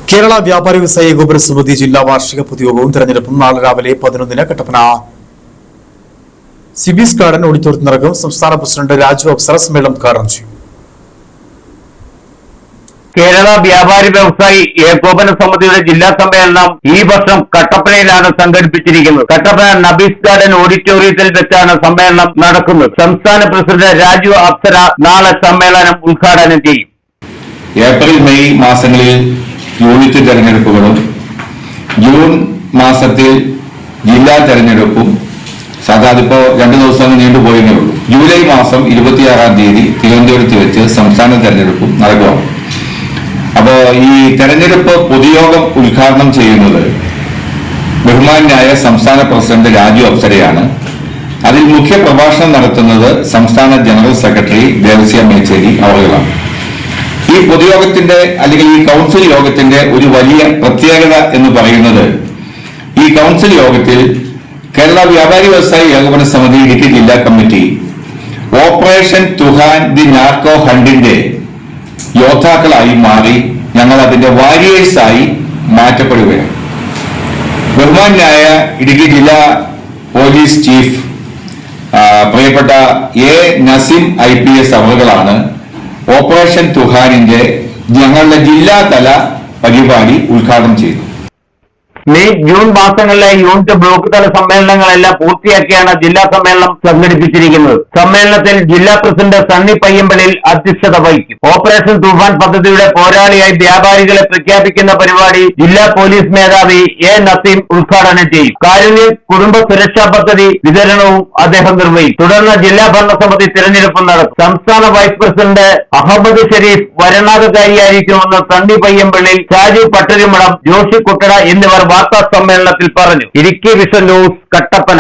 കേരള വ്യാപാരി വ്യവസായ ഏകോപന സമിതി ജില്ലാ വാർഷിക പൊതുയോഗവും തെരഞ്ഞെടുപ്പും നാളെ രാവിലെ 11-ന് കട്ടപ്പന സിബിസ് ഗാർഡൻ ഓഡിറ്റോറിയത്തിൽ നടക്കും. സംസ്ഥാന പ്രസിഡന്റ് രാജു അപ്സര സമ്മേളനം ഉദ്ഘാടനം ചെയ്യും. കേരള വ്യാപാരി വ്യവസായി ഏകോപന സമിതിയുടെ ജില്ലാ സമ്മേളനം ഈ വർഷം കട്ടപ്പനയിലാണ് സംഘടിപ്പിച്ചിരിക്കുന്നത്. കട്ടപ്പന നബീസ് ഗാർഡൻ ഓഡിറ്റോറിയത്തിൽ വെച്ചാണ് സമ്മേളനം നടക്കുന്നത്. സംസ്ഥാന പ്രസിഡന്റ് രാജു അപ്സര നാളെ സമ്മേളനം ഉദ്ഘാടനം ചെയ്യും. ഏപ്രിൽ മെയ് മാസങ്ങളിൽ യൂണിറ്റ് തെരഞ്ഞെടുപ്പുകളും ജൂൺ മാസത്തിൽ ജില്ലാ തെരഞ്ഞെടുപ്പും സാധാരണ 2 ദിവസം നീണ്ടുപോയേ ഉള്ളൂ. ജൂലൈ മാസം 26-ാം തീയതി തിരുവനന്തപുരത്ത് വെച്ച് സംസ്ഥാന തെരഞ്ഞെടുപ്പും നടക്കുകയാണ്. അപ്പോൾ ഈ തെരഞ്ഞെടുപ്പ് പൊതുയോഗം ഉദ്ഘാടനം ചെയ്യുന്നത് ബഹുമാന്യായ സംസ്ഥാന പ്രസിഡന്റ് രാജു അപ്സരയാണ്. അതിൽ മുഖ്യ പ്രഭാഷണം നടത്തുന്നത് സംസ്ഥാന ജനറൽ സെക്രട്ടറി ദേവസ്യ മേച്ചേരി അവറുകളാണ്. ഈ പൊതുയോഗത്തിന്റെ അല്ലെങ്കിൽ ഈ കൗൺസിൽ യോഗത്തിന്റെ ഒരു വലിയ പ്രത്യേകത എന്ന് പറയുന്നത്, ഈ കൗൺസിൽ യോഗത്തിൽ കേരള വ്യാപാരി വ്യവസായി ഏകോപന സമിതി ഇടുക്കി ജില്ലാ കമ്മിറ്റി ഓപ്പറേഷൻ തുഹാൻ ദി നാർക്കോ ഹണ്ടിന്റെ യോദ്ധാക്കളായി മാറി ഞങ്ങൾ അതിന്റെ വാരിയേഴ്സായി മാറ്റപ്പെടുകയാണ്. ബഹുമാന്യായ ഇടുക്കി ജില്ലാ പോലീസ് ചീഫ് പ്രിയപ്പെട്ട എ നസീം IPS അവറുകളാണ് ഓപ്പറേഷൻ തുഹാനിന്റെ ഞങ്ങളുടെ ജില്ലാതല പരിപാടി ഉദ്ഘാടനം ചെയ്തു. മെയ് ജൂൺ മാസങ്ങളിലെ യൂണിറ്റ് ബ്ലോക്ക് തല സമ്മേളനങ്ങളെല്ലാം പൂർത്തിയാക്കിയാണ് ജില്ലാ സമ്മേളനം സംഘടിപ്പിച്ചിരിക്കുന്നത്. സമ്മേളനത്തിൽ ജില്ലാ പ്രസിഡന്റ് സണ്ണി പയ്യമ്പള്ളിയിൽ അധ്യക്ഷത വഹിക്കും. ഓപ്പറേഷൻ തൂഫാൻ പദ്ധതിയുടെ പോരാളിയായി വ്യാപാരികളെ പ്രഖ്യാപിക്കുന്ന പരിപാടി ജില്ലാ പോലീസ് മേധാവി എ നസീം ഉദ്ഘാടനം ചെയ്യും. കാരുണ്യ കുടുംബ സുരക്ഷാ പദ്ധതി വിതരണവും അദ്ദേഹം നിർവഹിക്കും. തുടർന്ന് ജില്ലാ ഭരണസമിതി തിരഞ്ഞെടുപ്പ് നടക്കും. സംസ്ഥാന വൈസ് പ്രസിഡന്റ് അഹമ്മദ് ഷരീഫ് വരണാധികാരിയായിരിക്കുമെന്ന് സണ്ണി പയ്യമ്പള്ളി, ഷാജു പട്ടരുമണം, ജോഷി കുട്ടട എന്നിവർ വാർത്താ സമ്മേളനത്തിൽ പറഞ്ഞു. Idukki vision news, Kattappana.